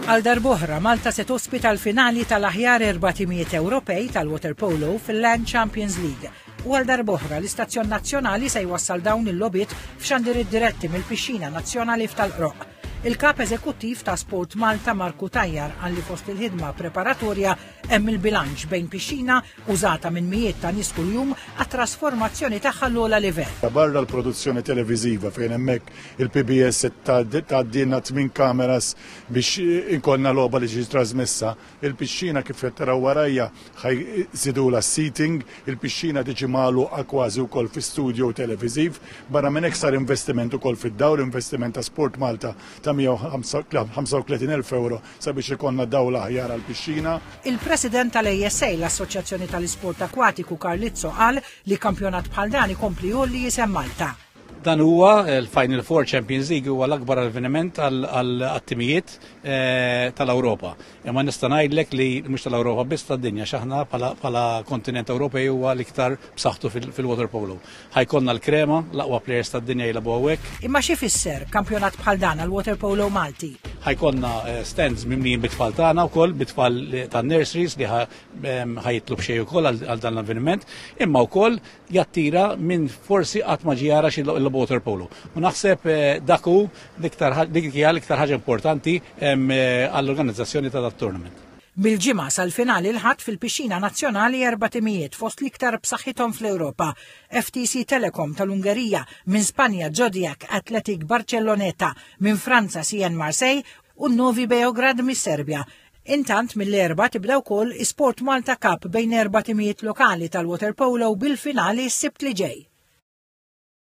Għal darbohra Malta se tospita l-finali tal-aħjar 400 Ewropej tal-water polo fil-Land Champions League. U għal darbohra l-Istazzjon Nazzjonali se jwassal dawn il-logħbiet f'xandirid diretti mill-Pixxina Nazzjonali f'Tal-Qroq. Il-kap eżekuttiv ta' Sport Malta Marku Tajjar għalli fost il-ħidma preparatorja hemm il-bilanċ bejn pixxina użata minn mijiet ta' nies kuljum għat-trasformazzjoni tagħha l-ogħla livell. Barra l-produzzjoni televiżiva fejn hemmhekk il-PBS tgħaddilna 8 kameras biex inkollna logħba li ġi trasmessa, il-pixxina kif qed taraw warajja ħajżidula seating, il-pixxina tiġi magħluqa kważi wkoll fi studio televiżiv, barra minn hekk sar investiment ukoll fid-dawr, investiment ta' Sport Malta ta' 135,000 euro sabiex ikonna dawla aħjar għall-pixxina. Il-President tal-ASA, l-Assoċjazzjoni tal-Isport Akwatiku Carlizzo, qal li kampjonat bħal dan ikompli jolli jisem Malta. Dan huwa il-Final Four Champions League huwa l-akbar avveniment għall-attimijiet tal-Ewropa. Imma nista' ngħidlek li mhux tal-Ewropa biss tad-dinja x'aħna bħala kontinent Ewropej huwa l-iktar b'saħħtu fil-water polo. Ħajkollna l-krema, l-aqwa players tad-dinja jilagħbu hawnhekk. Imma xi fisser kampjonat bħal dan għall-water polo Malti? Ħajkollna stands mimlijin bit-tfal tagħna wkoll bit-tfal tan-nurseries li ħajitlu b'xejn ukoll għal dan l-avveniment, imma wkoll jattira minn forsi qatt ma ġara xi water polo. U naħseb dik hija l-iktar ħaġa importanti għall-organizzazzjoni ta' dat-tournament. Bil-ġimgħa sal-finali l-ħadd fil-Pixxina Nazzjonali 400 fost l-iktar b'saħħithom fl-Ewropa. FTC Telecom tal-Ungerija, minn Spanja Zodiac Athletic Barcelloneta, minn Franza CN Marseille u Novi Beograd mis-Serbja. Intant mill-erba tibda wkoll Sport Malta Cup bejn 400 lokali tal-water polo bil-finali s-sibt li ġej.